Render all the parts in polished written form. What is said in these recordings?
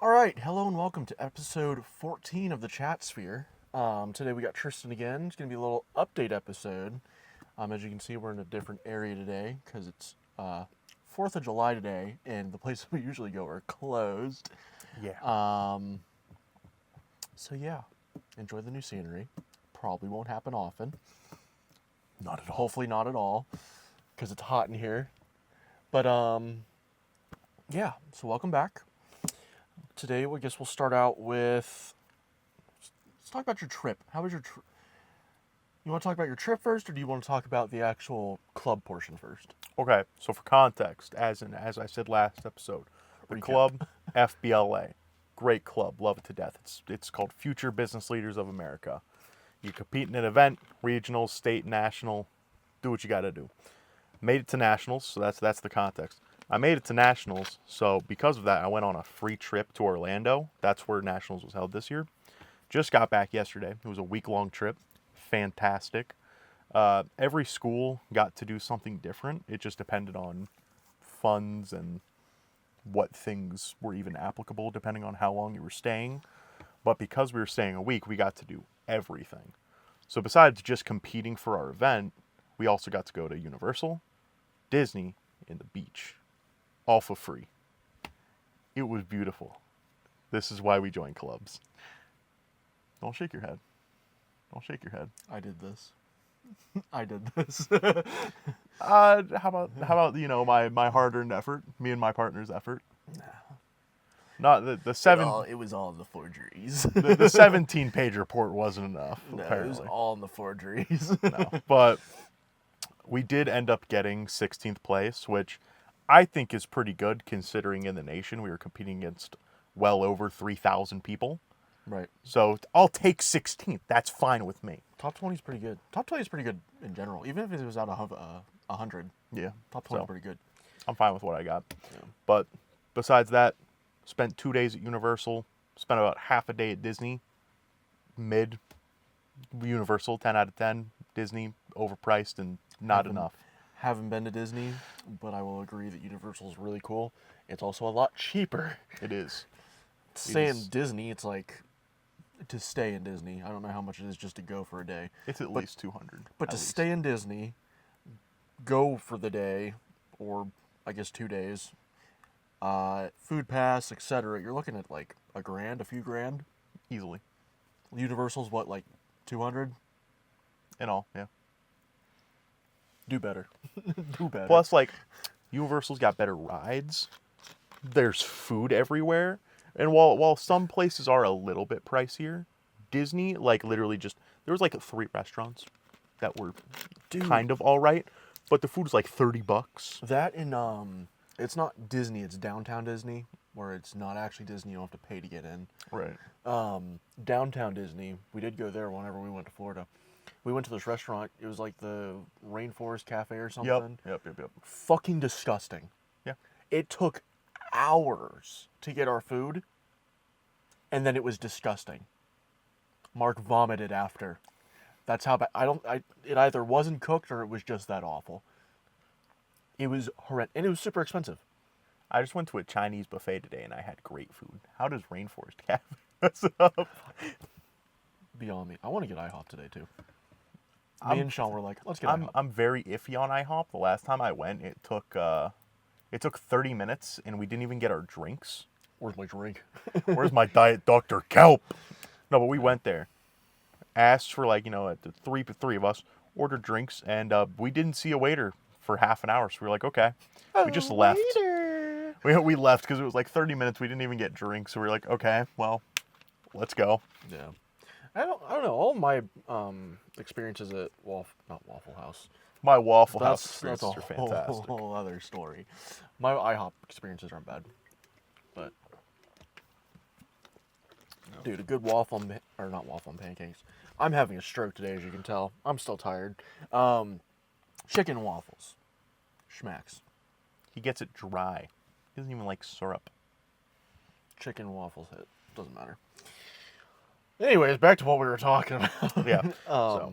All right, hello and welcome to episode 14 of the Chat Sphere. Today we got Tristan again. It's going to be a little update episode. As you can see, we're in a different area today because it's 4th of July today, and the places we usually go are closed. Yeah. So yeah, enjoy the new scenery. Probably won't happen often. Not at all. Hopefully not at all, because it's hot in here. But yeah, so welcome back. Today, I guess we'll start out with, let's talk about your trip. How was your trip? You want to talk about your trip first, or do you want to talk about the actual club portion first? Okay, so for context, as I said last episode, the Recap. club, FBLA, great club, love it to death. It's called Future Business Leaders of America. You compete in an event, regional, state, national, do what you got to do. Made it to nationals, so that's the context. I made it to nationals, so because of that, I went on a free trip to Orlando. That's where nationals was held this year. Just got back yesterday. It was a week-long trip. Fantastic. Every school got to do something different. It just depended on funds and what things were even applicable depending on how long you were staying. But because we were staying a week, we got to do everything. So besides just competing for our event, we also got to go to Universal, Disney, and the beach. All for free. It was beautiful. This is why we join clubs. Don't shake your head. Don't shake your head. I did this. I did this. How about my hard-earned effort, me and my partner's effort. Not the seven. It was all in the forgeries. the 17-page report wasn't enough. No, apparently. it was all in the forgeries. No, but we did end up getting 16th place, which I think is pretty good considering in the nation we were competing against well over 3,000 people. Right. So I'll take 16th. That's fine with me. Top 20 is pretty good. Top 20 is pretty good in general. Even if it was out of 100. Yeah. Top 20 is So pretty good. I'm fine with what I got. Yeah. But besides that, spent 2 days at Universal, spent about half a day at Disney, mid. Universal, 10 out of 10. Disney, overpriced and not enough. Haven't been to Disney, but I will agree that Universal is really cool. It's also a lot cheaper. It is. To stay in is. Disney, it's like to stay in Disney. I don't know how much it is just to go for a day. It's at least 200. But to at least. stay in Disney, go for the day, or I guess 2 days, food pass, etc. You're looking at like a few grand. Easily. Universal's what, like 200? In all, yeah. Do better. Do better. Plus, like, Universal's got better rides. There's food everywhere. And while some places are a little bit pricier, Disney, like, literally just... There was, like, 3 restaurants that were kind of all right. But the food was, like, $30. That in, it's not Disney, it's Downtown Disney, where it's not actually Disney, you don't have to pay to get in. Right. Downtown Disney, we did go there whenever we went to Florida. We went to this restaurant, it was like the Rainforest Cafe or something. Yep. Fucking disgusting. Yeah. It took hours to get our food, and then it was disgusting. Mark vomited after. That's how bad. It either wasn't cooked or it was just that awful. It was horrendous, and it was super expensive. I just went to a Chinese buffet today, and I had great food. How does Rainforest Cafe mess up? Beyond me. I want to get IHOP today, too. Me and Sean were like, let's get IHOP. I'm very iffy on IHOP. The last time I went, it took 30 minutes, and we didn't even get our drinks. Where's my drink? Where's my Diet Dr. Kelp? No, but we went there, asked for the three of us, ordered drinks, and we didn't see a waiter for half an hour. So we were like, okay, we just left. We left because it was like 30 minutes. We didn't even get drinks. So we were like, okay, well, let's go. Yeah. I don't know. All my experiences at not Waffle House. My Waffle House That's experiences a are fantastic. whole other story. My IHOP experiences aren't bad, but dude, a good waffle or not waffle and pancakes. I'm having a stroke today, as you can tell. I'm still tired. Chicken and waffles, schmacks. He gets it dry. He doesn't even like syrup. Chicken and waffles hit. Doesn't matter. Anyways, back to what we were talking about. Yeah. So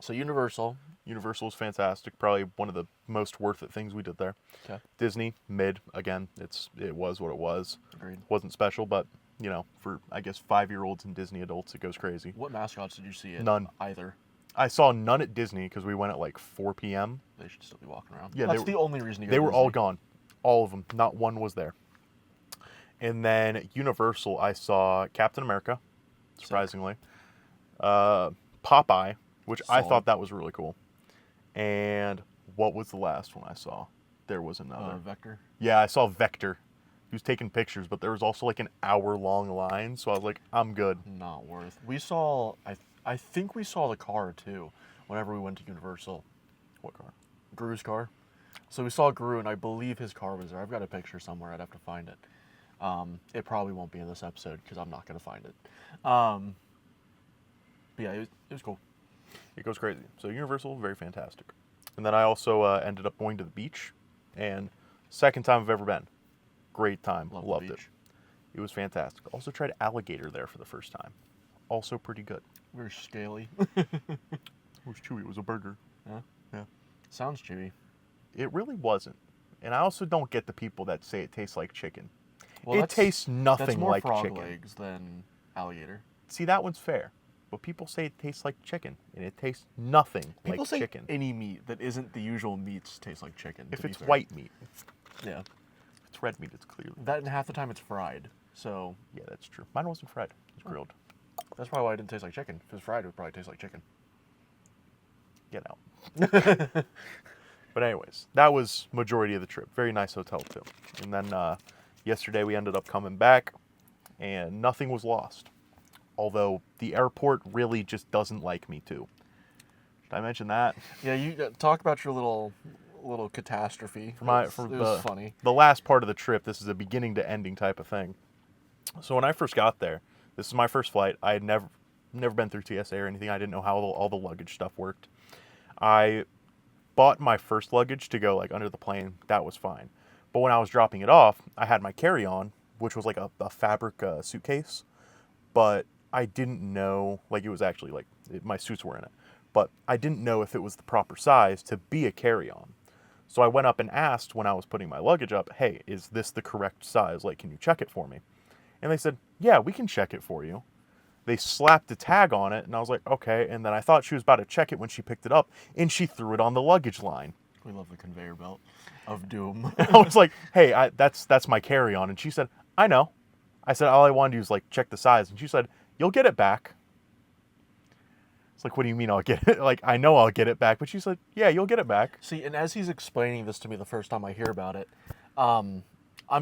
So Universal. Universal was fantastic. Probably one of the most worth it things we did there. Okay. Disney, mid. Again, it was what it was. Agreed. Wasn't special, but for I guess 5-year-olds and Disney adults, it goes crazy. What mascots did you see at None. either? I saw none at Disney because we went at like 4 p.m. They should still be walking around. Yeah, That's the only reason to go They to were all Disney. gone. All of them. Not one was there. And then Universal, I saw Captain America, surprisingly. Popeye, which I Solid. thought that was really cool. And what was the last one I saw? There was another. Vector. Yeah, I saw Vector. He was taking pictures, but there was also like an hour-long line, so I was like, I'm good. Not worth. We saw. I think we saw the car too. Whenever we went to Universal, What car? Gru's car. So we saw Gru, and I believe his car was there. I've got a picture somewhere. I'd have to find it. It probably won't be in this episode because I'm not going to find it. But yeah, it was cool. It goes crazy. So Universal, very fantastic. And then I also ended up going to the beach, and second time I've ever been. Great time. Love the Loved it. beach. It was fantastic. Also tried alligator there for the first time. Also pretty good. We were scaly. It was chewy. It was a burger. Yeah. Yeah. Sounds chewy. It really wasn't. And I also don't get the people that say it tastes like chicken. Well, it that's- tastes That's nothing more like frog chicken. legs than alligator. See, that one's fair. But people say it tastes like chicken, and it tastes nothing People like say chicken. any meat that isn't the usual meats tastes like chicken. If to be it's fair. white meat. Yeah. If it's red meat, it's clearly. That and half the time it's fried. So Yeah, that's true. Mine wasn't fried. It was grilled. that's probably why it didn't taste like chicken. If it was fried, it would probably taste like chicken. Get out. But anyways, that was majority of the trip. Very nice hotel too. And then yesterday we ended up coming back, and nothing was lost. Although the airport really just doesn't like me too. Should I mention that? Yeah, you talk about your little catastrophe. For it was funny. the last part of the trip, this is a beginning to ending type of thing. So when I first got there, this is my first flight. I had never been through TSA or anything. I didn't know how all the luggage stuff worked. I bought my first luggage to go like under the plane. That was fine. But when I was dropping it off, I had my carry-on, which was like a fabric suitcase. But I didn't know, like it was actually like my suits were in it. But I didn't know if it was the proper size to be a carry-on. So I went up and asked when I was putting my luggage up, hey, is this the correct size? Like, can you check it for me? And they said, yeah, we can check it for you. They slapped a tag on it, and I was like, okay. And then I thought she was about to check it when she picked it up, and she threw it on the luggage line. We love the conveyor belt of doom. I was like, hey, that's my carry-on. And she said, I know. I said, all I wanted to do is like check the size. And she said, you'll get it back. It's like, what do you mean I'll get it? Like, I know I'll get it back. But she said, yeah, you'll get it back. See, and as he's explaining this to me the first time I hear about it, I'm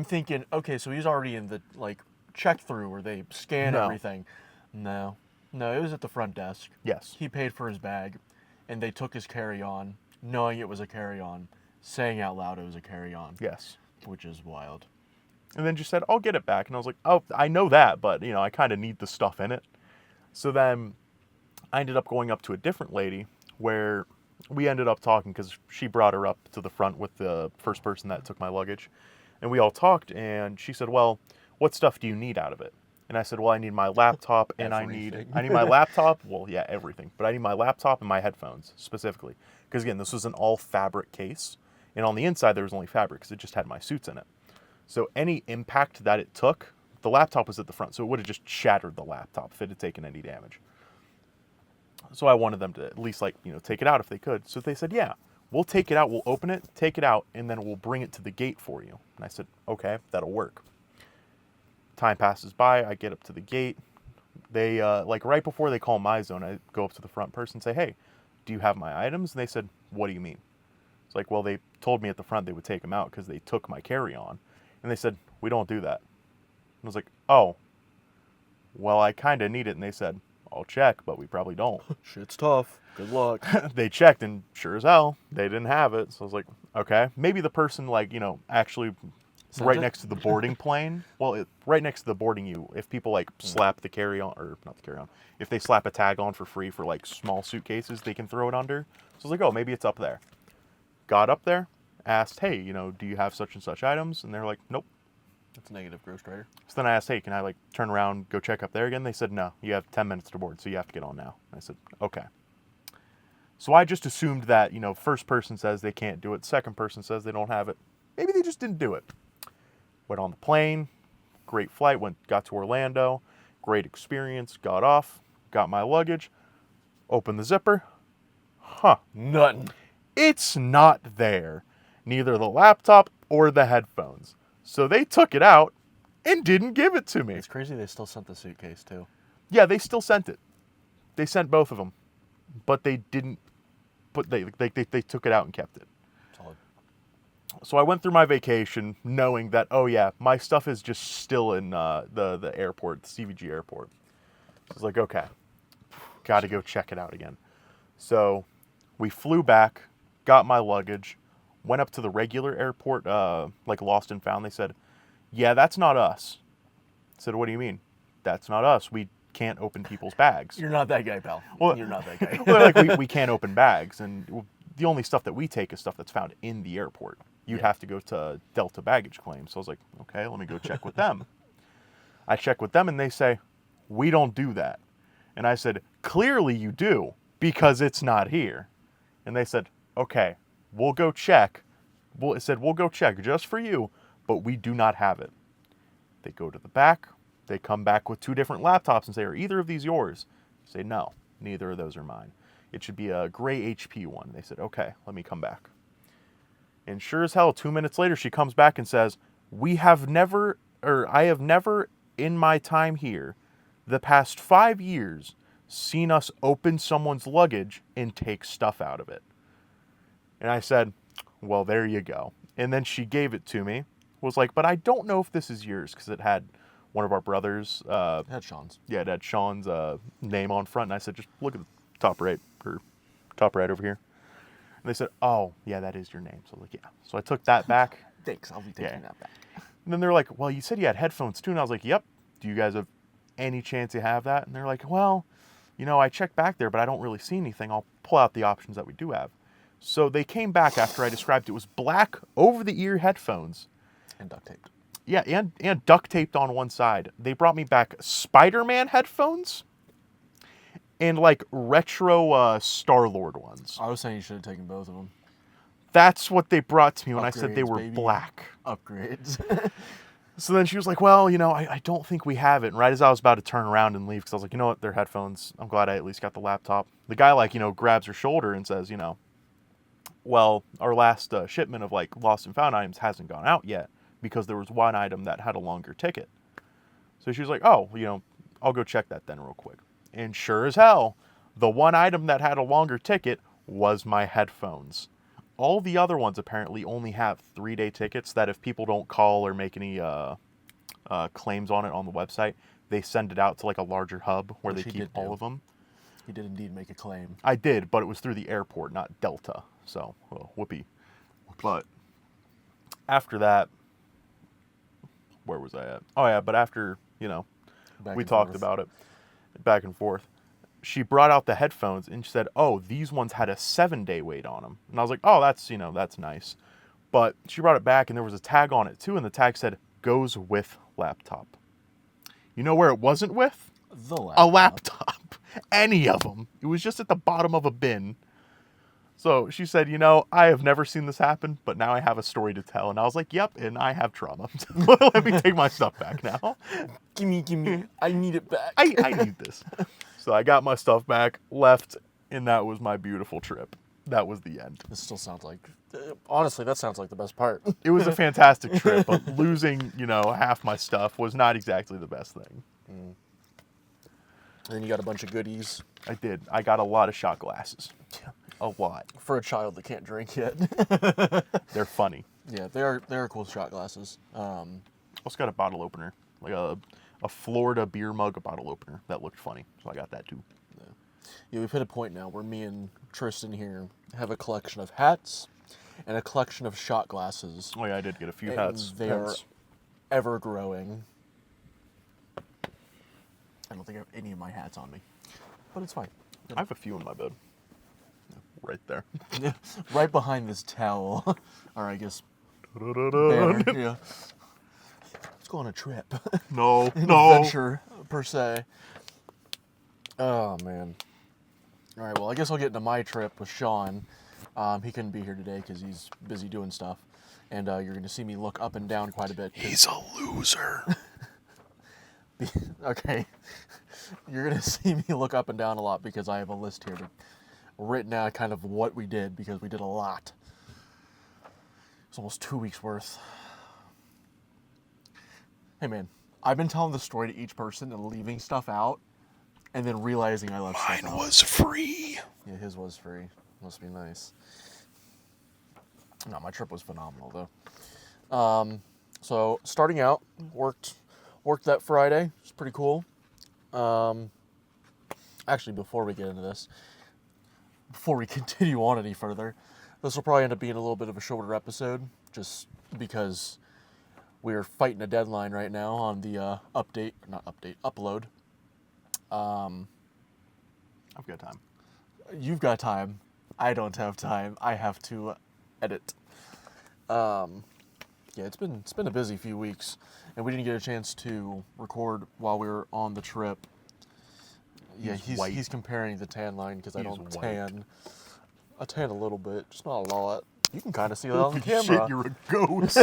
thinking, okay, so he's already in the like check through where they scan No. everything. No, it was at the front desk. Yes. He paid for his bag, and they took his carry-on, knowing it was a carry-on, saying out loud it was a carry-on. Yes. Which is wild. And then just said, I'll get it back. And I was like, oh, I know that, but, I kind of need the stuff in it. So then I ended up going up to a different lady where we ended up talking because she brought her up to the front with the first person that took my luggage. And we all talked, and she said, well, what stuff do you need out of it? And I said, well, I need my laptop, and I need my laptop. Well, yeah, everything. But I need my laptop and my headphones, specifically. Because, again, this was an all-fabric case. And on the inside, there was only fabric because it just had my suits in it. So any impact that it took, the laptop was at the front. So it would have just shattered the laptop if it had taken any damage. So I wanted them to at least, take it out if they could. So they said, yeah, we'll take it out. We'll open it, take it out, and then we'll bring it to the gate for you. And I said, okay, that'll work. Time passes by. I get up to the gate. They, right before they call my zone, I go up to the front person and say, hey, do you have my items? And they said, what do you mean? It's like, well, they told me at the front they would take them out because they took my carry-on. And they said, we don't do that. And I was like, oh, well, I kind of need it. And they said, I'll check, but we probably don't. Shit's tough. Good luck. They checked, and sure as hell, they didn't have it. So I was like, okay. Maybe the person, actually Sent right it? next to the boarding plane. Well, right next to the boarding, if people, slap the carry-on, or not the carry-on, if they slap a tag on for free for, small suitcases, they can throw it under. So I was like, oh, maybe it's up there. Got up there, asked, hey, do you have such and such items? And they're like, nope. That's negative, Ghost Rider. So then I asked, hey, can I turn around, go check up there again? They said, no, you have 10 minutes to board, so you have to get on now. And I said, okay. So I just assumed that, first person says they can't do it, second person says they don't have it. Maybe they just didn't do it. Went on the plane, great flight, got to Orlando, great experience, got off, got my luggage, opened the zipper. Nothing. It's not there. Neither the laptop or the headphones. So they took it out and didn't give it to me. It's crazy they still sent the suitcase, too. Yeah, they still sent it. They sent both of them. But they didn't they took it out and kept it. Solid. So I went through my vacation knowing that, oh yeah, my stuff is just still in the airport, the CVG airport. So I was like, okay, got to go check it out again. So we flew back, got my luggage, went up to the regular airport, like Lost and Found. They said, yeah, that's not us. I said, what do you mean? That's not us. We can't open people's bags. You're not that guy, pal. Well, You're not that guy. Well, like we can't open bags, and the only stuff that we take is stuff that's found in the airport. You'd have to go to Delta Baggage Claim. So I was like, okay, let me go check with them. I check with them, and they say, we don't do that. And I said, clearly you do, because it's not here. And they said, okay, we'll go check. It said, we'll go check just for you, but we do not have it. They go to the back. They come back with 2 different laptops and say, are either of these yours? I say, no, neither of those are mine. It should be a gray HP one. They said, okay, let me come back. And sure as hell, 2 minutes later, she comes back and says, I have never in my time here, the past 5 years, seen us open someone's luggage and take stuff out of it. And I said, well, there you go. And then she gave it to me, was like, but I don't know if this is yours, because it had one of our brothers. Had Sean's. Yeah, it had Sean's name on front. And I said, just look at the top right over here. And they said, oh, yeah, that is your name. So I was like, yeah. So I took that back. Thanks, I'll be taking that back. And then they're like, well, you said you had headphones too. And I was like, yep. Do you guys have any chance you have that? And they're like, well, I checked back there, but I don't really see anything. I'll pull out the options that we do have. So they came back after I described it was black over-the-ear headphones. And duct taped. Yeah, and duct taped on one side. They brought me back Spider-Man headphones and like retro Star-Lord ones. I was saying you should have taken both of them. That's what they brought to me when I said they Upgrades, were baby. black. Upgrades. So then she was like, well, I don't think we have it. And right as I was about to turn around and leave, because I was like, you know what, they're headphones. I'm glad I at least got the laptop. The guy, grabs her shoulder and says, well, our last shipment of, lost and found items hasn't gone out yet because there was one item that had a longer ticket. So she was like, oh, I'll go check that then real quick. And sure as hell, the one item that had a longer ticket was my headphones. All the other ones apparently only have 3-day tickets that if people don't call or make any claims on it on the website, they send it out to a larger hub where Which they he keep did all do. of them. He did indeed make a claim. I did, but it was through the airport, not Delta. So, whoopee. But after that, where was I at? Oh yeah, but after, Back we and talked forth. about it back and forth. She brought out the headphones and she said, oh, these ones had a 7-day wait on them. And I was like, oh, that's nice. But she brought it back and there was a tag on it too. And the tag said, goes with laptop. You know where it wasn't with? The laptop. A laptop. Any of them. It was just at the bottom of a bin. So she said, I have never seen this happen, but now I have a story to tell. And I was like, yep, and I have trauma. Let me take my stuff back now. Gimme. I need it back. I need this. So I got my stuff back, left, and that was my beautiful trip. That was the end. This still sounds like... honestly, that sounds like the best part. It was a fantastic trip, but losing, half my stuff was not exactly the best thing. And then you got a bunch of goodies. I did. I got a lot of shot glasses. A lot. For a child that can't drink yet. They're funny. Yeah, they are cool shot glasses. Also got a bottle opener, like a Florida beer mug bottle opener that looked funny, so I got that too. Yeah, we've hit a point now where me and Tristan here have a collection of hats and a collection of shot glasses. Oh yeah, I did get a few And hats. they are ever growing. I don't think I have any of my hats on me, but it's fine. I have a few in my bed. Right there. Right behind this towel, or I guess No, banner. Yeah. Let's go on a trip. no. Adventure per se. Oh man, All right, well, I guess I'll get into my trip with Sean. He couldn't be here today because he's busy doing stuff. And you're going to see me look up and down quite a bit. He's a loser. Okay. You're going to see me look up and down a lot because I have a list here written out kind of what we did because we did a lot. It's almost 2 weeks worth. Hey, man, I've been telling the story to each person and leaving stuff out and then realizing I left stuff out. Mine was free. Yeah, his was free. Must be nice. No, my trip was phenomenal, though. So, starting out, worked that Friday. It's pretty cool. Actually, before we get into this, before we continue on any further, this will probably end up being a little bit of a shorter episode, just because we're fighting a deadline right now on the upload. I've got time. You've got time. I don't have time. I have to edit. Yeah, it's been a busy few weeks, and we didn't get a chance to record while we were on the trip. Yeah, he's comparing the tan line because I don't tan. I tan a little bit, just not a lot. You can kind of see that on the camera. Shit, you're a ghost.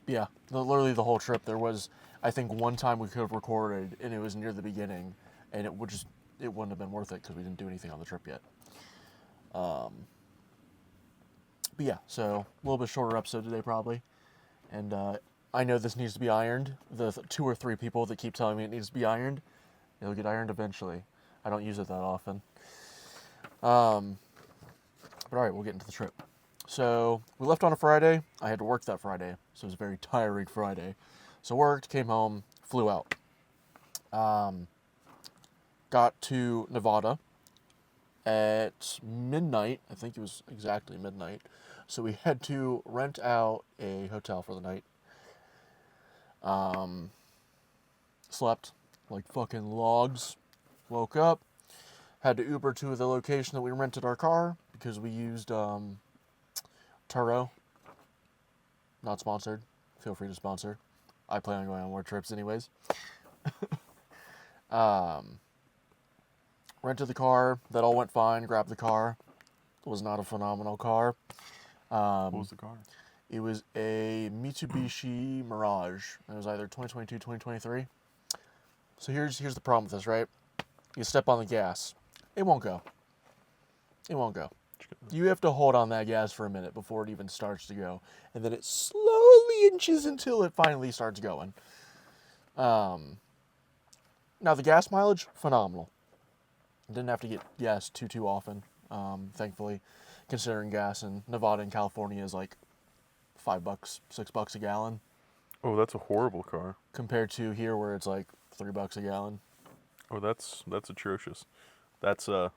Yeah, literally the whole trip. There was, I think, one time we could have recorded, and it was near the beginning, and it wouldn't have been worth it because we didn't do anything on the trip yet. But yeah, so a little bit shorter episode today probably, and I know this needs to be ironed. The 2 or 3 people that keep telling me it needs to be ironed, it'll get ironed eventually. I don't use it that often. But all right, we'll get into the trip. So we left on a Friday. I had to work that Friday, so it was a very tiring Friday. So worked, came home, flew out. Got to Nevada at midnight. I think it was exactly midnight. So we had to rent out a hotel for the night. Slept like fucking logs. Woke up. Had to Uber to the location that we rented our car because we used Turo. Not sponsored. Feel free to sponsor. I plan on going on more trips anyways. Rented the car. That all went fine. Grabbed the car. It was not a phenomenal car. What was the car? It was a Mitsubishi Mirage. It was either 2022, 2023. So here's the problem with this, right? You step on the gas. It won't go. It won't go. You have to hold on that gas for a minute before it even starts to go. And then it slowly inches until it finally starts going. Now the gas mileage, phenomenal. Didn't have to get gas too often, thankfully, considering gas in Nevada and California is like $5, $6 a gallon. Oh, that's a horrible car. Compared to here where it's like $3 a gallon. Oh, that's atrocious. That's the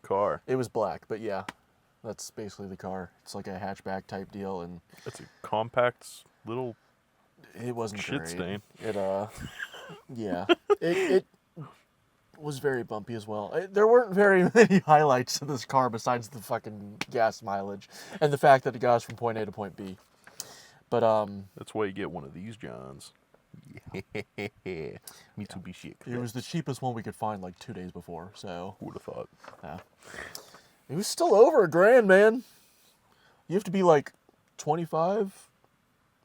car. It was black, but yeah, that's basically the car. It's like a hatchback type deal, and That's a compact little it wasn't shit great. stain. Yeah, it was very bumpy as well. There weren't very many highlights to this car besides the fucking gas mileage and the fact that it got us from point A to point B. But That's why you get one of these Johns. Mitsubishi. it was the cheapest one we could find like 2 days before, so Who would have thought? yeah. It was still over $1,000, man. You have to be like 25.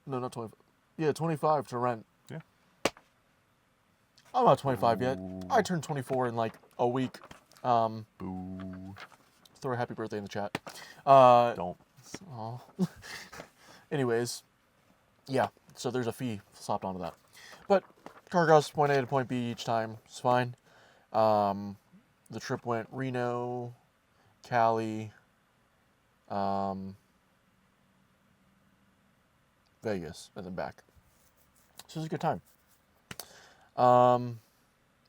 No, not 25. Yeah, 25 to rent. Yeah. I'm not 25 yet. I turned 24 in like a week. Boo. Throw a happy birthday in the chat. Don't. Aw. Anyways, yeah. So there's a fee slapped onto that. But car goes from point A to point B each time. It's fine. The trip went Reno, Cali, Vegas, and then back. So it was a good time.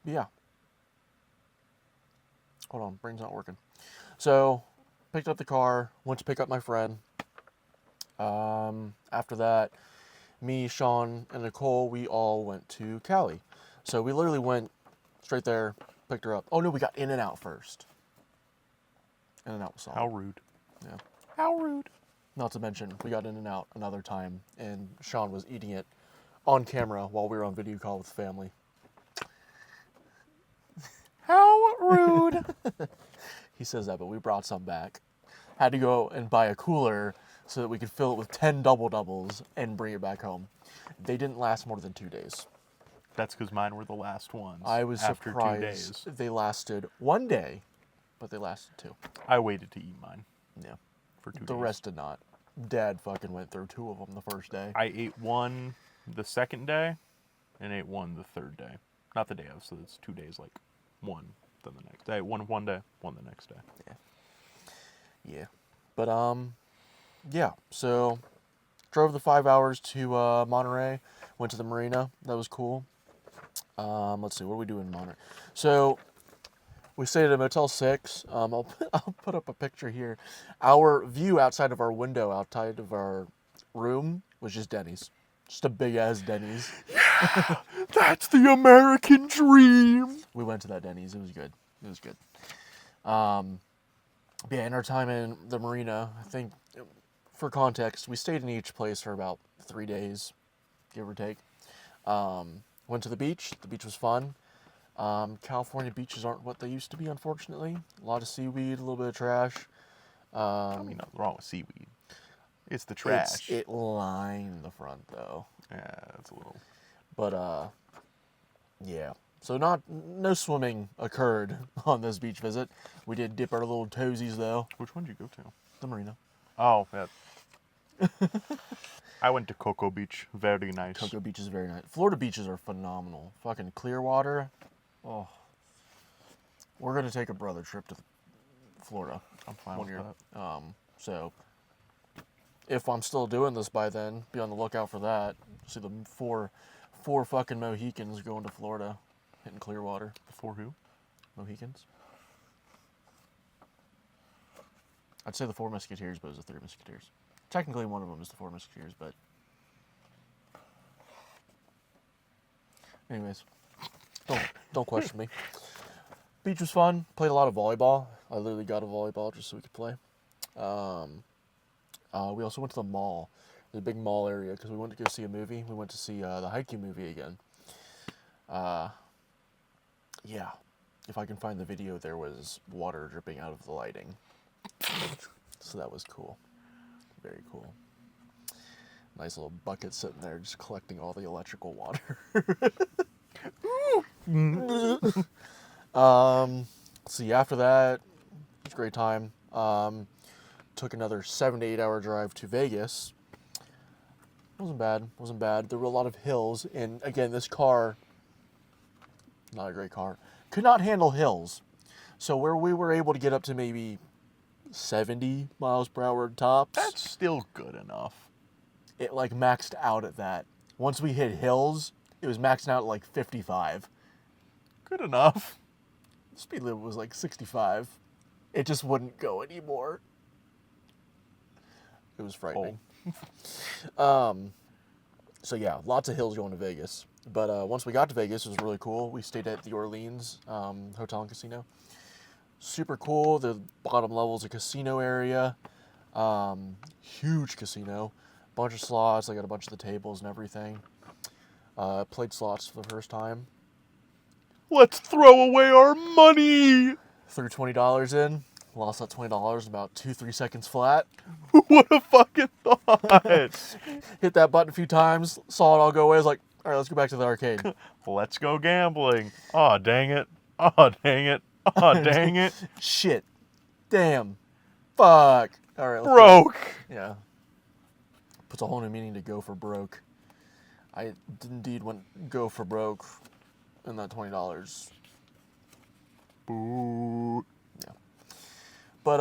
Yeah. Hold on, brain's not working. So, picked up the car, went to pick up my friend. After that, me, Sean, and Nicole, we all went to Cali. So we literally went straight there, picked her up. Oh no, we got In-N-Out first. In-N-Out was solid. How rude. Yeah. How rude. Not to mention, we got In-N-Out another time, and Sean was eating it on camera while we were on video call with family. How rude. He says that, but we brought some back. Had to go and buy a cooler so that we could fill it with 10 double doubles and bring it back home. They didn't last more than 2 days. That's because mine were the last ones. I was after surprised 2 days. they lasted 1 day, but they lasted 2. I waited to eat mine Yeah. for 2 days. The rest did not. Dad fucking went through 2 of them the first day. I ate one the second day and ate one the third day. Not the day of, so it's 2 days, like one, then the next day. One day, one the next day. Yeah. But, yeah. So, drove the 5 hours to Monterey. Went to the marina. That was cool. Let's see. What do we do in Monterey? So, we stayed at a Motel 6. I'll put up a picture here. Our view outside of our window, outside of our room, was just Denny's. Just a big-ass Denny's. That's the American dream. We went to that Denny's. It was good. It was good. Yeah, in our time in the marina, I think, for context, we stayed in each place for about 3 days, give or take. Went to the beach. The beach was fun. California beaches aren't what they used to be, unfortunately. A lot of seaweed, a little bit of trash. I mean, nothing wrong with seaweed. It's the trash. It lined the front, though. Yeah, it's a little. But, yeah. So no swimming occurred on this beach visit. We did dip our little toesies, though. Which one did you go to? The marina. Oh, yeah. I went to Cocoa Beach. Very nice. Cocoa Beach is very nice. Florida beaches are phenomenal. Fucking Clearwater. Oh. We're going to take a brother trip to Florida. I'm fine one with year. that. So, if I'm still doing this by then, be on the lookout for that. See the four fucking Mohicans going to Florida, hitting Clearwater. Before who? Mohicans? I'd say the 4 Musketeers, but it was the 3 Musketeers. Technically, one of them is the 4 Musketeers, but... Anyways, don't question me. Beach was fun. Played a lot of volleyball. I literally got a volleyball just so we could play. We also went to the mall. The big mall area because we went to go see a movie. We went to see the Haikyuu movie again. Yeah. If I can find the video, there was water dripping out of the lighting. So that was cool. Very cool. Nice little bucket sitting there just collecting all the electrical water. See, after that, it was a great time. Took another 7 to 8 hour drive to Vegas. Wasn't bad. There were a lot of hills, and again, this car, not a great car, could not handle hills. So where we were able to get up to maybe 70 miles per hour tops, That's still good enough. it like maxed out at that. Once we hit hills, it was maxed out at like 55. Good enough. Speed limit was like 65. It just wouldn't go anymore. It was frightening. So yeah, lots of hills going to Vegas. But once we got to Vegas, it was really cool. We stayed at the Orleans Hotel and Casino. Super cool. The bottom level is a casino area. Huge casino. Bunch of slots. I got a bunch of the tables and everything. Played slots for the first time. Let's throw away our money. Threw $20 in. Lost that $20 in about 2-3 seconds flat. What a fucking thought. Hit that button a few times. Saw it all go away. I was like, all right, let's go back to the arcade. Let's go gambling. Aw, dang it. Aw, dang it. Aw, dang it. Shit. Damn. Fuck. All right. Let's go. Broke. Yeah. Puts a whole new meaning to go for broke. I indeed went go for broke in that $20. Boo. Yeah. But,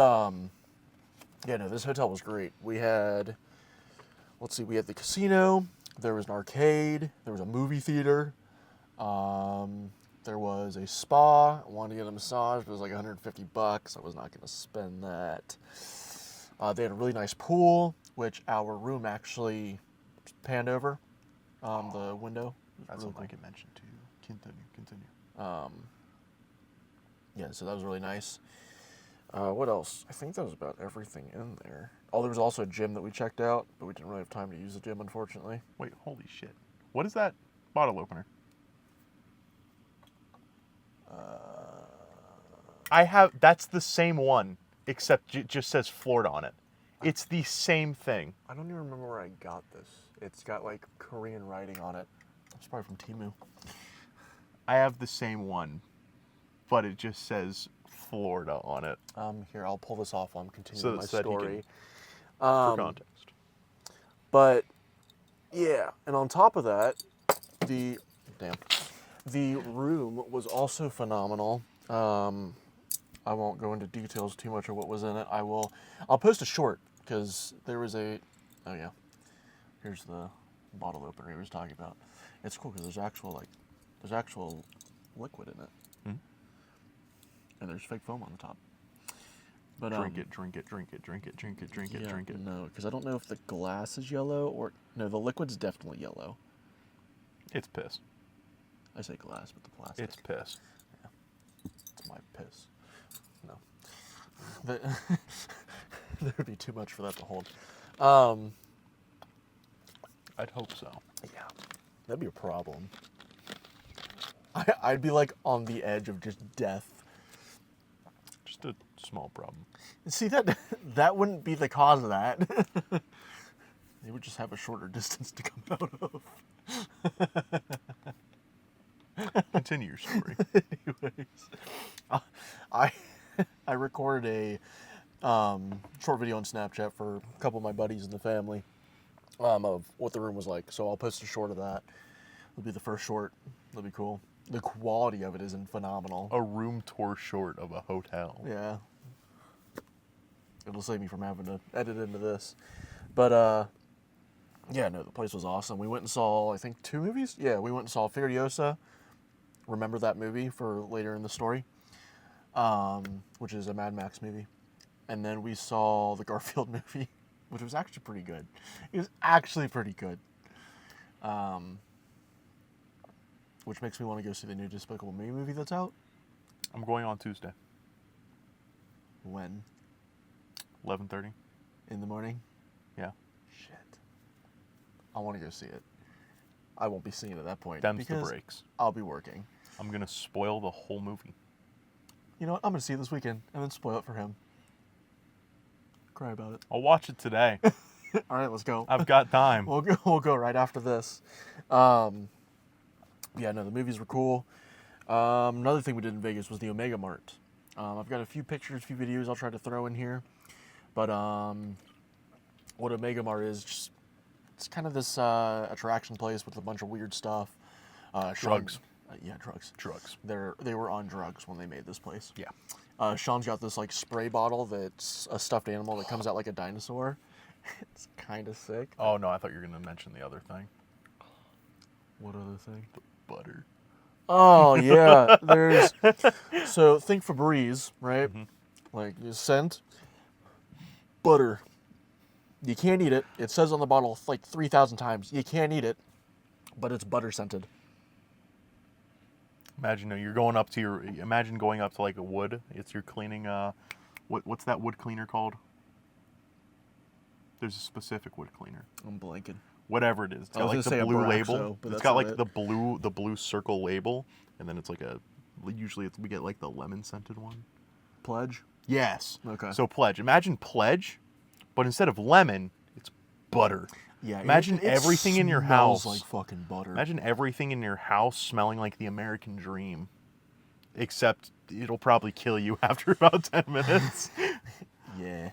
yeah, no, this hotel was great. We had, let's see, we had the casino, there was an arcade, there was a movie theater, there was a spa. I wanted to get a massage, but it was like $150. I was not going to spend that. They had a really nice pool, which our room actually panned over the window. That's really something I can mention to you. Continue. Yeah, so that was really nice. What else? I think that was about everything in there. Oh, there was also a gym that we checked out, but we didn't really have time to use the gym, unfortunately. Wait, holy shit. What is that bottle opener? That's the same one, except it just says Florida on it. It's the same thing. I don't even remember where I got this. It's got like Korean writing on it. It's probably from Temu. I have the same one, but it just says Florida on it. Here, I'll pull this off while I'm continuing my So that he story. For context. But yeah, and on top of that, the room was also phenomenal. I won't go into details too much of what was in it. I'll post a short because there was oh yeah, here's the bottle opener he was talking about. It's cool because there's actual liquid in it, and there's fake foam on the top. But Drink it, drink it, drink it, drink it, drink it, drink it, drink it. No, because I don't know if the glass is yellow or no. The liquid's definitely yellow. It's piss. I say glass, but the plastic. It's piss. It's my piss. No. There would be too much for that to hold. I'd hope so. Yeah, that'd be a problem. I'd be like on the edge of just death. Just a small problem. See, that wouldn't be the cause of that. They would just have a shorter distance to come out of. Continue your story. Anyways, I recorded a short video on Snapchat for a couple of my buddies in the family of what the room was like. So I'll post a short of that. It'll be the first short. It'll be cool. The quality of it isn't phenomenal. A room tour short of a hotel. Yeah. It'll save me from having to edit into this. But, yeah, no, the place was awesome. We went and saw, I think, 2 movies? Yeah, we went and saw Furiosa. Remember that movie for later in the story? Which is a Mad Max movie. And then we saw the Garfield movie, which was actually pretty good. It was actually pretty good. Which makes me want to go see the new Despicable Me movie that's out. I'm going on Tuesday, When? 11:30. In the morning? Yeah. Shit. I want to go see it. I won't be seeing it at that point. Them's the because breaks. I'll be working. I'm going to spoil the whole movie. You know what? I'm going to see it this weekend and then spoil it for him. Cry about it. I'll watch it today. All right, let's go. I've got time. We'll go right after this. Yeah, no, the movies were cool. Another thing we did in Vegas was the Omega Mart. I've got a few pictures, a few videos I'll try to throw in here. But what Omega Mart is, just it's kind of this attraction place with a bunch of weird stuff. Drugs. Yeah, drugs. Drugs. They were on drugs when they made this place. Yeah. Sean's got this like spray bottle that's a stuffed animal that comes out like a dinosaur. It's kind of sick. Oh, no, I thought you were going to mention the other thing. What other thing? The butter. Oh yeah, so think Febreze, right? Like you scent butter. You can't eat it. It says on the bottle like 3,000 times you can't eat it, but it's butter scented. Imagine going up to like a wood. It's your cleaning. What's that wood cleaner called? There's a specific wood cleaner. I'm blanking. Whatever it is, it's got like the blue label. It's got like the blue circle label, and then it's like usually we get like the lemon scented one. Pledge? Yes. Okay. So Pledge. Imagine Pledge, but instead of lemon, it's butter. Yeah. Imagine everything in your house. Smells like fucking butter. Imagine everything in your house smelling like the American dream, except it'll probably kill you after about 10 minutes. Yeah.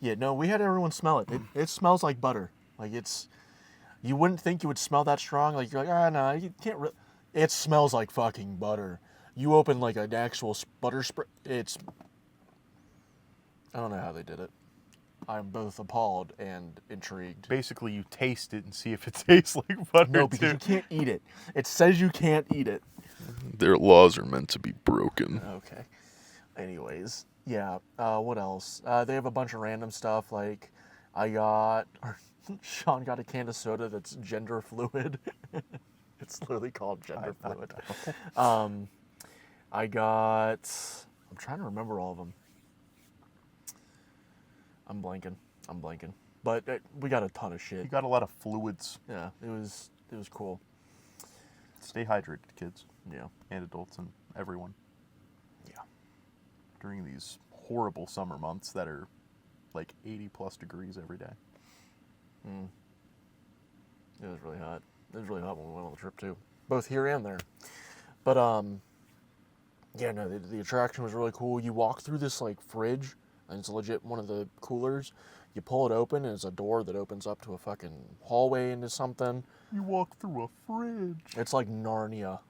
Yeah. No, we had everyone smell it. It smells like butter. Like it's. You wouldn't think you would smell that strong. Like you're like, no, you can't. It smells like fucking butter. You open like an actual butter spray. It's. I don't know how they did it. I'm both appalled and intrigued. Basically, you taste it and see if it tastes like butter. No, because you can't eat it. It says you can't eat it. Their laws are meant to be broken. Okay. Anyways, yeah. What else? They have a bunch of random stuff. Like, Sean got a can of soda that's gender fluid. It's literally called gender fluid. I'm trying to remember all of them. I'm blanking. But we got a ton of shit. You got a lot of fluids. Yeah, it was cool. Stay hydrated, kids Yeah. and adults and everyone Yeah. during these horrible summer months that are like 80 plus degrees every day. It was really hot. It was really hot when we went on the trip too, both here and there. But yeah, no, the attraction was really cool. You walk through this like fridge, and it's legit one of the coolers. You pull it open, and it's a door that opens up to a fucking hallway into something. You walk through a fridge. It's like Narnia.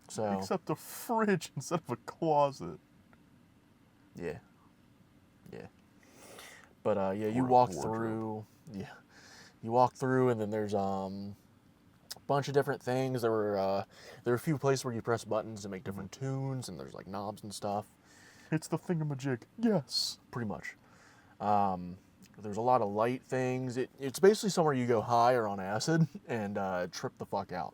So Except a fridge instead of a closet. yeah, yeah. But yeah, you Or a walk wardrobe. through. Yeah, you walk through, and then there's a bunch of different things. There were a few places where you press buttons to make different tunes, and there's like knobs and stuff. It's the thingamajig. Yes. Pretty much. There's a lot of light things. It's basically somewhere you go high or on acid and trip the fuck out.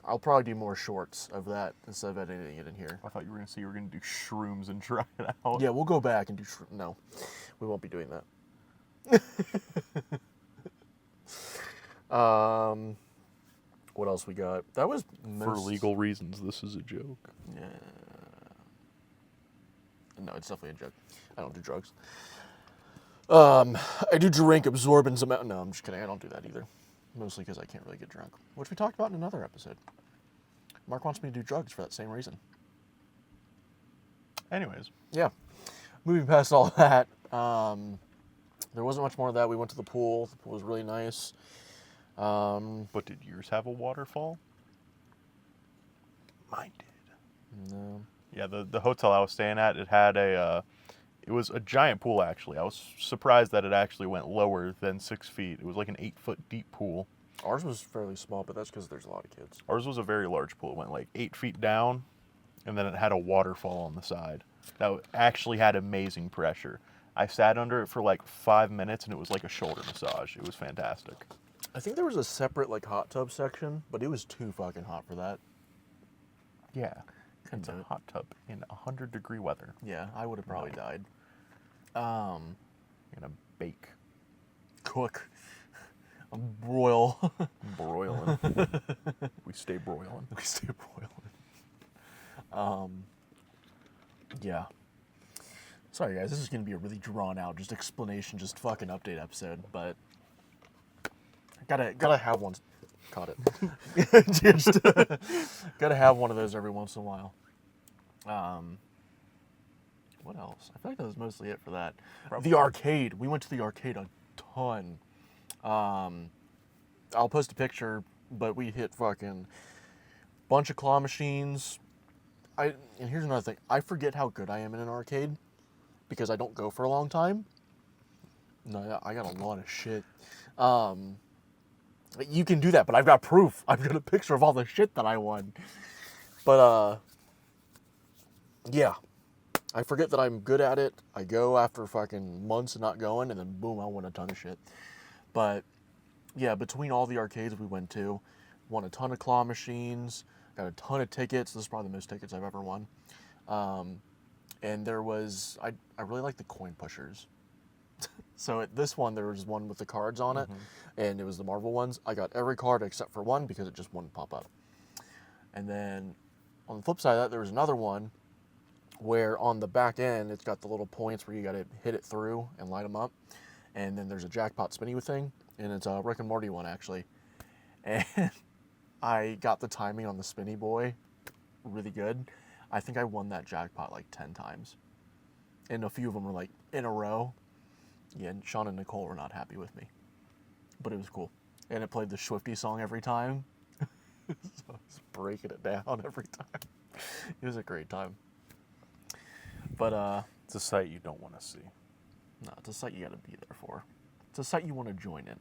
I'll probably do more shorts of that instead of editing it in here. I thought you were going to say you were going to do shrooms and try it out. Yeah, we'll go back and do. No, we won't be doing that. What else we got? That was For legal reasons, this is a joke. Yeah. No, it's definitely a joke. I don't do drugs. I do drink absorbent amount. No, I'm just kidding. I don't do that either. Mostly because I can't really get drunk, which we talked about in another episode. Mark wants me to do drugs for that same reason. Anyways, Yeah. Moving past all that, there wasn't much more of that. We went to the pool. The pool was really nice. but did yours have a waterfall? Mine did. No. Yeah, the hotel I was staying at, it had it was a giant pool actually. I was surprised that it actually went lower than 6 feet. It was like an 8-foot deep pool. Ours was fairly small, but that's because there's a lot of kids. Ours was a very large pool. It went like 8 feet down, and then it had a waterfall on the side. That actually had amazing pressure. I sat under it for like 5 minutes, and it was like a shoulder massage. It was fantastic. I think there was a separate like hot tub section, but it was too fucking hot for that. Yeah, Couldn't it's a do it. hot tub in 100-degree weather. Yeah, I would have probably No. died. In a bake, Cook. Broil. broiling. We stay broiling. We stay broiling. Yeah. Sorry guys, this is gonna be a really drawn out, just explanation, just fucking update episode, but gotta have one. Caught it. Just gotta have one of those every once in a while. What else? I feel like that was mostly it for that. Probably. The arcade. We went to the arcade a ton. I'll post a picture, but we hit fucking bunch of claw machines. And here's another thing. I forget how good I am in an arcade because I don't go for a long time. No, I got a lot of shit. You can do that, but I've got proof. I've got a picture of all the shit that I won. But yeah. I forget that I'm good at it. I go after fucking months of not going, and then boom, I win a ton of shit. But yeah, between all the arcades we went to, won a ton of claw machines, got a ton of tickets. This is probably the most tickets I've ever won. And there was, I really like the coin pushers. So at this one, there was one with the cards on it, and it was the Marvel ones. I got every card except for one because it just wouldn't pop up. And then on the flip side of that, there was another one where on the back end, it's got the little points where you got to hit it through and light them up. And then there's a jackpot spinny thing, and it's a Rick and Morty one, actually. And I got the timing on the spinny boy really good. I think I won that jackpot like 10 times. And a few of them were like in a row. Yeah, and Sean and Nicole were not happy with me. But it was cool. And it played the Swiftie song every time. So I was breaking it down every time. It was a great time. But It's a sight you don't want to see. no, it's a site you got to be there for. It's a site you want to join in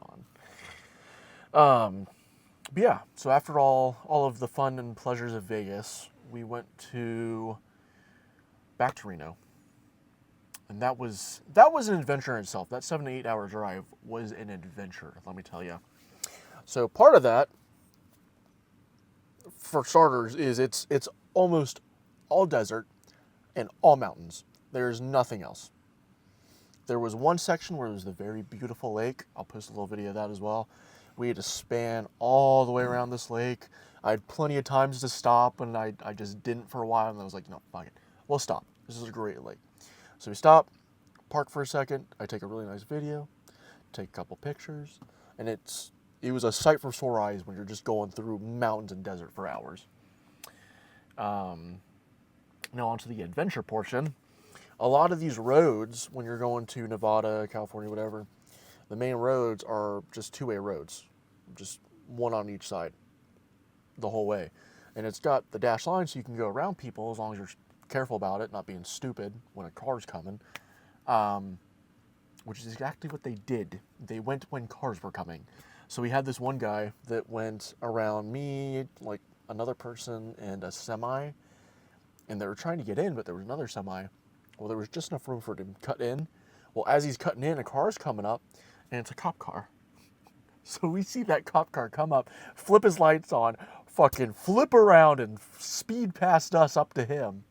on. But yeah, so after all of the fun and pleasures of Vegas, we went back to Reno. And that was an adventure in itself. That 7 to 8 hour drive was an adventure, let me tell you. So part of that, for starters, is it's almost all desert and all mountains. There's nothing else. There was one section where it was the very beautiful lake. I'll post a little video of that as well. We had to span all the way around this lake. I had plenty of times to stop, and I just didn't for a while. And I was like, no, fuck it. We'll stop. This is a great lake. So we stop, park for a second. I take a really nice video, take a couple pictures, and it was a sight for sore eyes when you're just going through mountains and desert for hours. Now onto the adventure portion. A lot of these roads, when you're going to Nevada, California, whatever, the main roads are just two-way roads, just one on each side the whole way. And it's got the dash line so you can go around people as long as you're careful about it, not being stupid when a car's coming, which is exactly what they did. They went when cars were coming. So we had this one guy that went around me, like another person, and a semi, and they were trying to get in, but there was another semi. Well, there was just enough room for him to cut in. Well, as he's cutting in, a car's coming up, and it's a cop car. So we see that cop car come up, flip his lights on, fucking flip around, and speed past us up to him.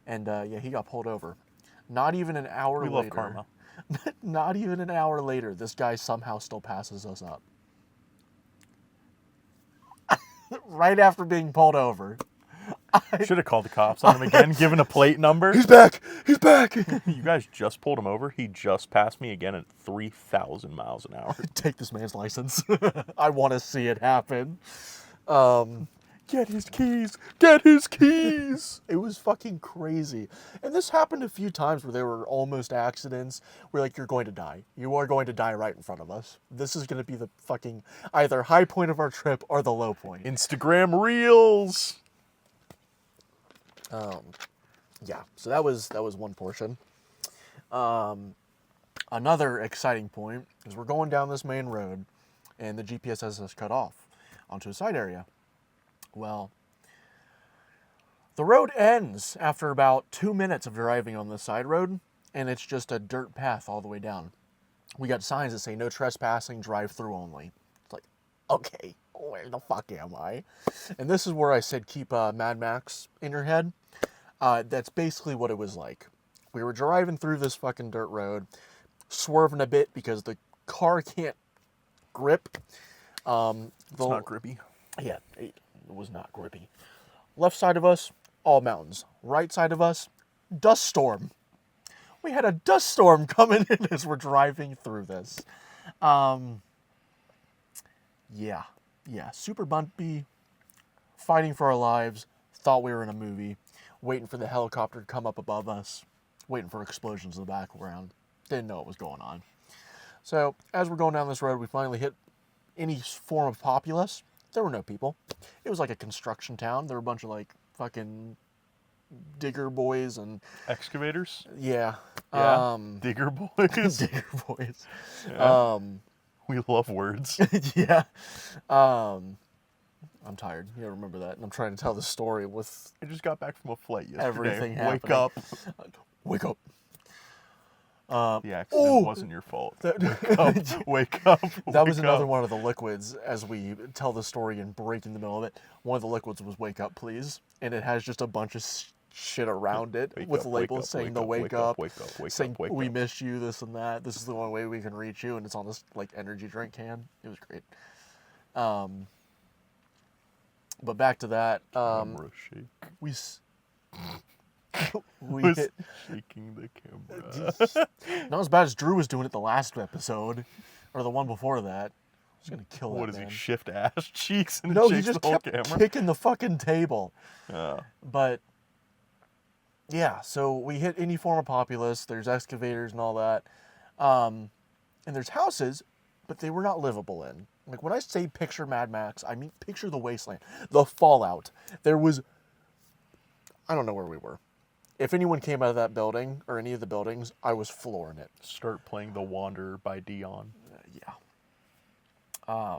And yeah, he got pulled over. Not even an hour later. We love karma. Not even an hour later, this guy somehow still passes us up. Right after being pulled over. Should have called the cops on him again, given a plate number. He's back! He's back! You guys just pulled him over. He just passed me again at 3,000 miles an hour. Take this man's license. I want to see it happen. Get his keys! Get his keys! It was fucking crazy. And this happened a few times where there were almost accidents where, like, you're going to die. You are going to die right in front of us. This is going to be the fucking either high point of our trip or the low point. Instagram Reels! Yeah, so that was one portion. Another exciting point is we're going down this main road, and the GPS has us cut off onto a side area. Well, the road ends after about 2 minutes of driving on this side road, and it's just a dirt path all the way down. We got signs that say no trespassing, drive through only. It's like, okay, where the fuck am I? And this is where I said keep Mad Max in your head. That's basically what it was like. We were driving through this fucking dirt road, swerving a bit because the car can't grip. It's not grippy. Yeah, it was not grippy. Left side of us, all mountains. Right side of us, dust storm. We had a dust storm coming in as we're driving through this. Yeah, super bumpy, fighting for our lives, thought we were in a movie, waiting for the helicopter to come up above us, waiting for explosions in the background. Didn't know what was going on. So, as we're going down this road, we finally hit any form of populace. There were no people. It was like a construction town. There were a bunch of, like, fucking digger boys and... Excavators? Yeah. Yeah. Digger boys? Digger boys. Yeah. We love words. Yeah. I'm tired. You gotta remember that. And I'm trying to tell the story with I just got back from a flight yesterday. everything Wake happening. up. Wake up. The accident wasn't your fault. Wake up. That was another one of the liquids as we tell the story and break in the middle of it. One of the liquids was Wake Up Please. And it has just a bunch of shit around it with labels saying wake up, saying we miss you, this and that. This is the only way we can reach you. And it's on this like energy drink can. It was great. But back to that. Camera shake. We Was hit, shaking the camera. not as bad as Drew was doing it the last episode, or the one before that. I was gonna kill that What does man. he shift ass cheeks and No, he shakes just the whole kept camera? kicking the fucking table. Yeah. But yeah, so we hit any form of populace. There's excavators and all that, and there's houses, but they were not livable in. Like when I say picture Mad Max, I mean picture the wasteland, the fallout. There was, I don't know where we were. If anyone came out of that building or any of the buildings, I was flooring it. Start playing The Wanderer by Dion. Yeah.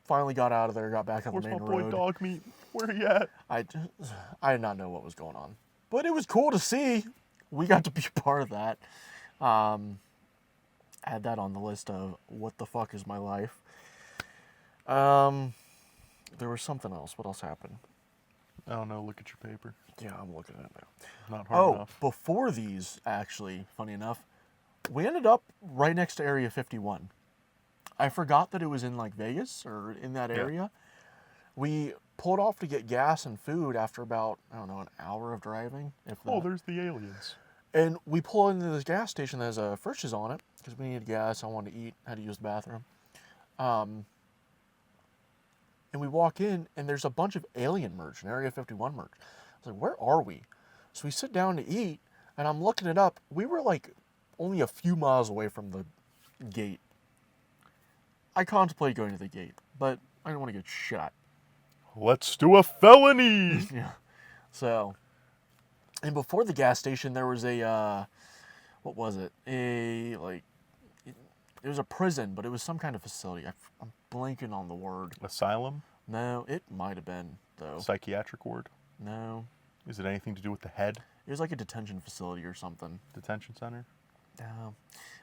Finally got out of there, got back on Where's the my main boy road. Dog Meat? Where he at? I did not know what was going on. But it was cool to see. We got to be a part of that. Add that on the list of what the fuck is my life. There was something else. What else happened? I don't know. Look at your paper. Yeah, I'm looking at it now. Not hard enough. Before these, actually, funny enough, we ended up right next to Area 51. I forgot that it was in like Vegas or in that Yeah. area. We pulled off to get gas and food after about, I don't know, an hour of driving, if Oh, that. there's the aliens. And we pull into this gas station that has Frisch's on it because we needed gas. I wanted to eat, had to use the bathroom. And we walk in, and there's a bunch of alien merch and Area 51 merch. I was like, where are we? So we sit down to eat, and I'm looking it up. We were like only a few miles away from the gate. I contemplated going to the gate, but I didn't want to get shot. Let's do a felony. Yeah. So, and before the gas station, there was a, what was it? It was a prison, but it was some kind of facility. I'm blanking on the word. Asylum? No, it might have been, though. Psychiatric ward? No. Is it anything to do with the head? It was like a detention facility or something. Detention center? No,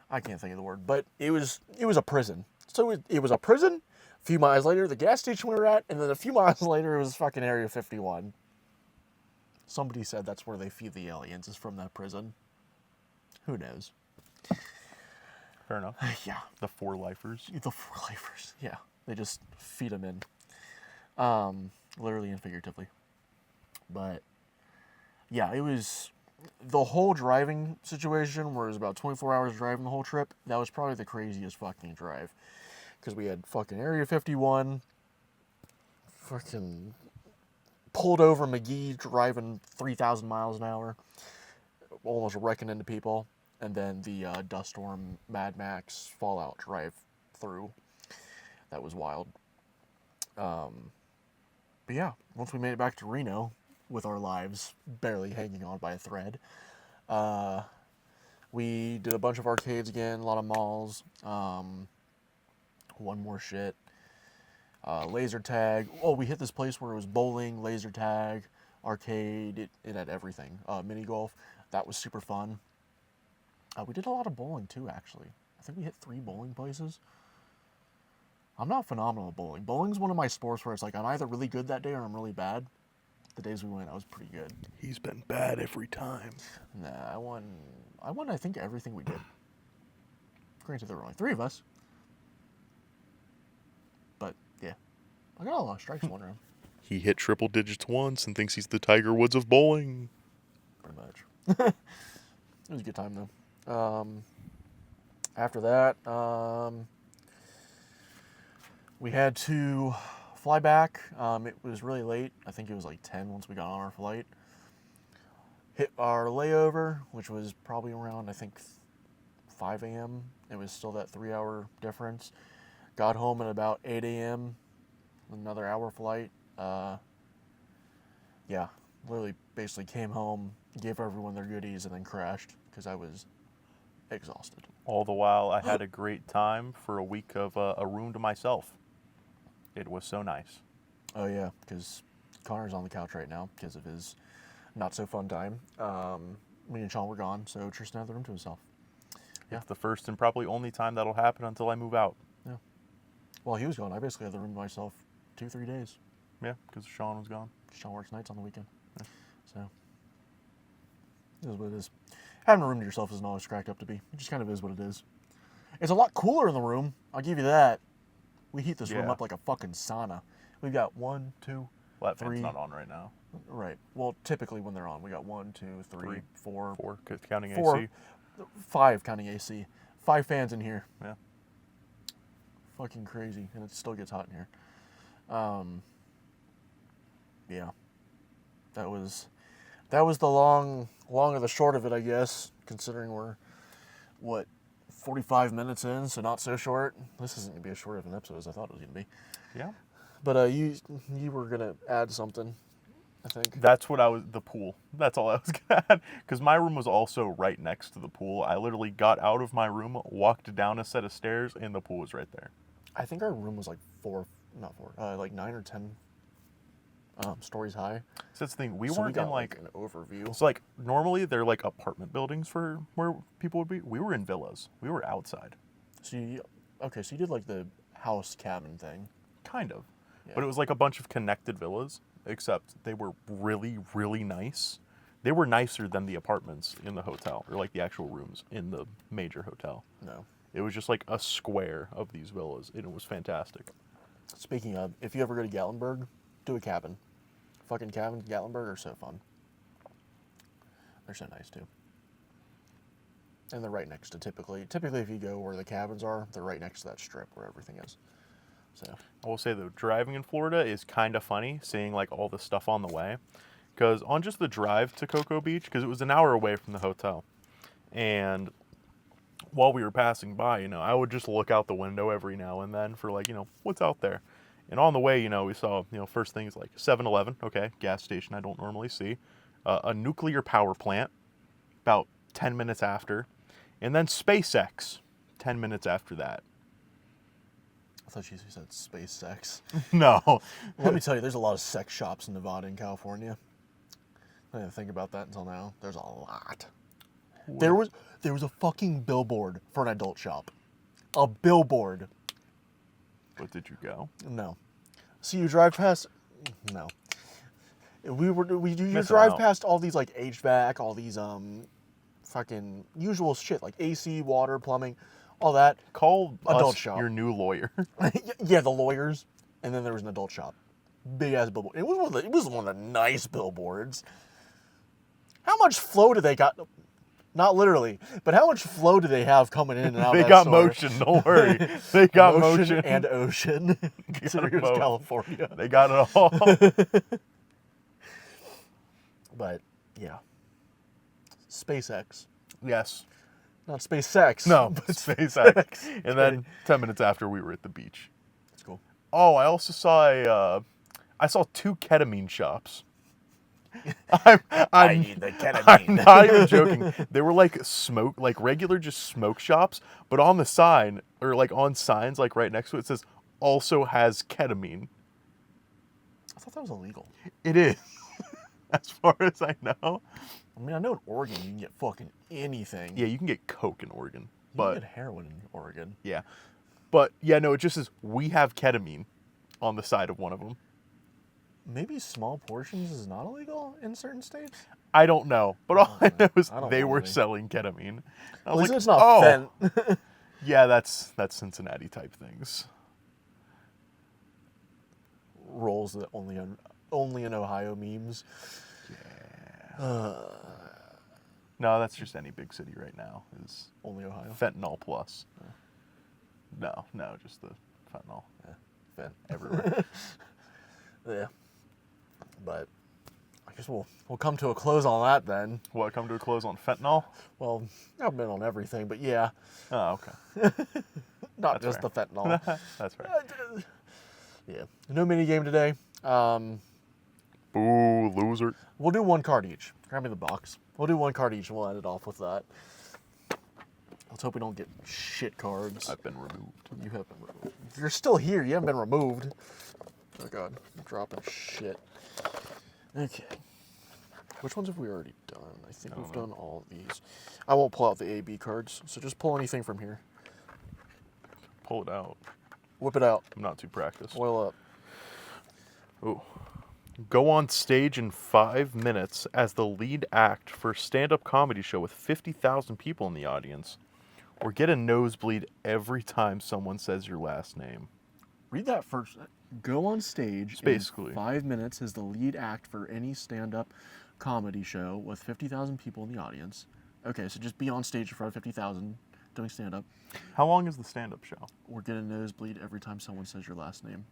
I can't think of the word, but it was a prison. So it was a prison. A few miles later, the gas station we were at, and then a few miles later, it was fucking Area 51. Somebody said that's where they feed the aliens, is from that prison. Who knows? Fair enough. Yeah, The 4 lifers. the 4 lifers. Yeah, they just feed them in, literally and figuratively. But yeah, it was the whole driving situation where it was about 24 hours driving the whole trip. That was probably the craziest fucking drive. Because we had fucking Area 51, fucking pulled over McGee driving 3,000 miles an hour, almost wrecking into people, and then the Dust Storm Mad Max Fallout drive through. That was wild. But yeah, once we made it back to Reno with our lives barely hanging on by a thread, we did a bunch of arcades again, a lot of malls. One more shit. Laser tag. Oh, we hit this place where it was bowling, laser tag, arcade. It had everything. Mini golf. That was super fun. We did a lot of bowling too, actually. I think we hit 3 bowling places. I'm not phenomenal at bowling. Bowling's one of my sports where it's like I'm either really good that day or I'm really bad. The days we went, I was pretty good. He's been bad every time. Nah, I won, I think, everything we did. Granted, there were only 3 of us. But, yeah. I got a lot of strikes one round. He hit triple digits once and thinks he's the Tiger Woods of bowling. Pretty much. It was a good time, though. After that, we had to fly back. It was really late. I think it was like 10 once we got on our flight. Hit our layover, which was probably around, I think, 5 a.m. It was still that 3-hour difference. Got home at about 8 a.m. Another hour flight. Yeah, literally basically came home, gave everyone their goodies, and then crashed because I was exhausted. All the while, I had a great time for a week of a room to myself. It was so nice. Oh yeah, because Connor's on the couch right now because of his not so fun time. Me and Sean were gone, so Tristan had the room to himself. Yeah. It's the first and probably only time that'll happen until I move out. Yeah. While he was gone, I basically had the room to myself 2-3 days. Yeah, because Sean was gone. Sean works nights on the weekend. Yeah. So, it is what it is. Having a room to yourself isn't always cracked up to be. It just kind of is what it is. It's a lot cooler in the room. I'll give you that. We heat this room Yeah. up like a fucking sauna. We've got 1, 2, Well, that 3. fan's not on right now. Right. Well, typically when they're on, we got 1, 2, 3, 3, 4, 4, counting 4, AC. 5 counting AC. 5 fans in here. Yeah. Fucking crazy, and it still gets hot in here. Yeah. That was the long of the short of it, I guess, considering we're, 45 minutes in, so not so short. This isn't going to be as short of an episode as I thought it was going to be. Yeah. But you were going to add something, I think. That's what the pool. That's all I was going to add. Because my room was also right next to the pool. I literally got out of my room, walked down a set of stairs, and the pool was right there. I think our room was like 9 or 10 stories high. So that's the thing. We So weren't got in like an overview. So like normally they're like apartment buildings for where people would be. We were in villas. We were outside. So you did like the house cabin thing. Kind of. Yeah. But it was like a bunch of connected villas, except they were really, really nice. They were nicer than the apartments in the hotel, or like the actual rooms in the major hotel. No. It was just like a square of these villas, and it was fantastic. Speaking of, if you ever go to Gatlinburg, do a cabin. Fucking cabins, Gatlinburg are so fun. They're so nice too. And they're right next to typically if you go where the cabins are, they're right next to that strip where everything is. So I will say though, driving in Florida is kind of funny, seeing like all the stuff on the way, because on just the drive to Cocoa Beach, because it was an hour away from the hotel, and while we were passing by, you know, I would just look out the window every now and then for like, you know, what's out there. And on the way, you know, we saw, you know, first things like 7-Eleven, okay, gas station I don't normally see, a nuclear power plant about 10 minutes after, and then SpaceX 10 minutes after that. I thought you said space sex. No. Let me tell you, there's a lot of sex shops in Nevada and California. I didn't think about that until now. There's a lot. There was a fucking billboard for an adult shop. A billboard. But did you go? No. So you drive past. No. You Missing drive out. past all these like HVAC, all these fucking usual shit like AC, water, plumbing, all that. Call Adult us shop. your new lawyer. Yeah, the lawyers, and then there was an adult shop, big ass billboard. It was one of the nice billboards. How much flow do they got? Not literally, but how much flow do they have coming in and out? They of that got store? motion, don't worry. They got motion. And ocean. Considering it's both. California. They got it all. But yeah, SpaceX, Yes. not SpaceX. No, but SpaceX. And then 10 minutes after, we were at the beach. That's cool. Oh, I also saw I saw 2 ketamine shops. I'm need the ketamine. I'm not even joking. They were like regular just smoke shops, but on the sign, or like on signs, like right next to it, it says also has ketamine. I thought that was illegal. It is, as far as I know. I mean, I know in Oregon you can get fucking anything. Yeah, you can get coke in Oregon, You but can get heroin in Oregon. yeah, but yeah, no, it just says we have ketamine on the side of one of them. Maybe small portions is not illegal in certain states. I don't know, but all I know is I don't they know were any. selling ketamine. I At was least like, it's not oh, fent. yeah, that's Cincinnati type things. Rolls that only in Ohio memes. No, that's just any big city right now is Only Ohio. fentanyl plus. No, just the fentanyl Fent. everywhere. Yeah. But I guess we'll come to a close on that then. What, come to a close on fentanyl? Well, I've been on everything, but yeah, Oh, okay. not That's just fair. the fentanyl. That's right. Yeah. No mini game today. Boo, loser. We'll do one card each. Grab me the box. We'll do one card each and we'll end it off with that. Let's hope we don't get shit cards. I've been removed. You have been removed. You're still here. You haven't been removed. Oh god, I'm dropping shit. Okay. Which ones have we already done? I think we've done all of these. I won't pull out the AB cards, so just pull anything from here. Pull it out. Whip it out. I'm not too practiced. Oil up. Ooh. Go on stage in 5 minutes as the lead act for a stand-up comedy show with 50,000 people in the audience, or get a nosebleed every time someone says your last name. Read that first. Go on stage Basically. in 5 minutes as the lead act for any stand-up comedy show with 50,000 people in the audience. Okay, so just be on stage in front of 50,000 doing stand-up. How long is the stand-up show? Or get a nosebleed every time someone says your last name.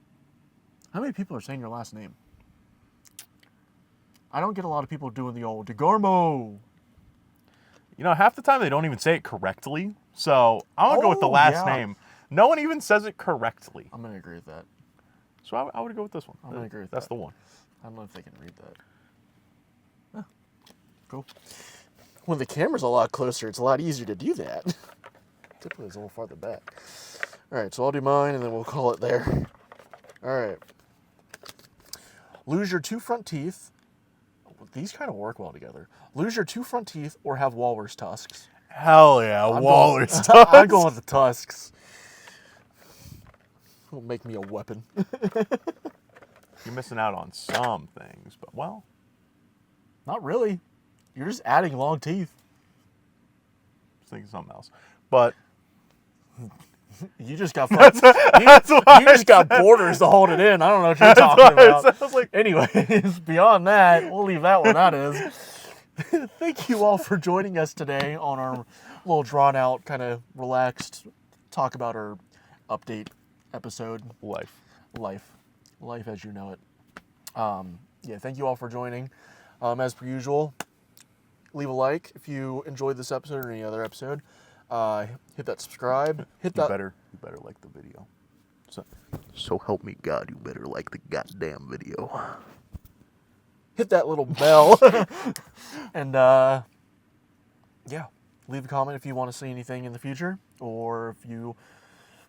How many people are saying your last name? I don't get a lot of people doing the old DeGarmo. You know, half the time they don't even say it correctly, so I'm going to go with the Oh, last yeah. name. No one even says it correctly. I'm going to agree with that. So I would go with this one. I'm gonna agree with That's that. the one. I don't know if they can read that. Oh, cool. When the camera's a lot closer, it's a lot easier to do that. Typically, it's a little farther back. All right, so I'll do mine, and then we'll call it there. All right. Lose your 2 front teeth. These kind of work well together. Lose your 2 front teeth or have walrus tusks. Hell yeah, walrus I'm tusks. going with the tusks. It'll make me a weapon. You're missing out on some things, but well, Not really. You're just adding long teeth. I was thinking something else. But You just got you just got borders to hold it in. I don't know what you're talking about. I was like, Anyways, beyond that, we'll leave that where that is. Thank you all for joining us today on our little drawn out, kind of relaxed talk about our update episode. life. Life as you know it. Yeah, thank you all for joining. As per usual, leave a like if you enjoyed this episode or any other episode. Hit that subscribe. Hit You that. better like the video. So help me God, you better like the goddamn video. Hit that little bell. And yeah, leave a comment if you want to see anything in the future, or if you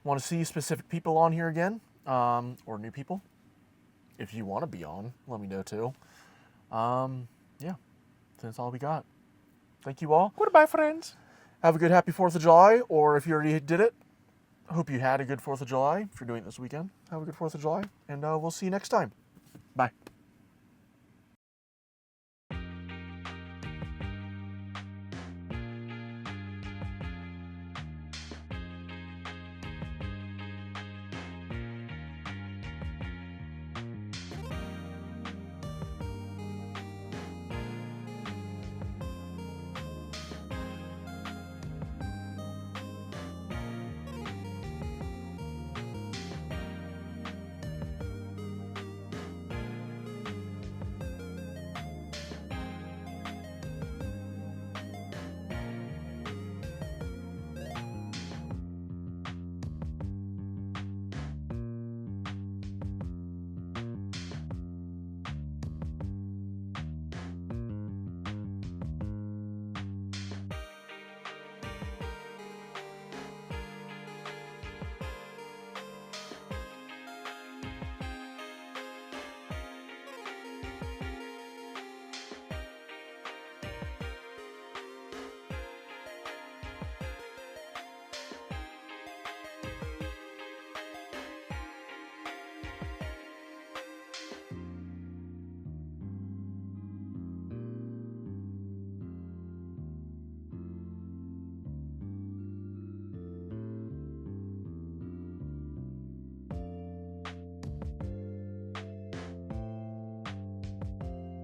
want to see specific people on here again, or new people. If you want to be on, let me know too. Yeah, that's all we got. Thank you all. Goodbye, friends. Have a good happy 4th of July, or if you already did it, hope you had a good 4th of July. If you're doing it this weekend, have a good 4th of July, and we'll see you next time.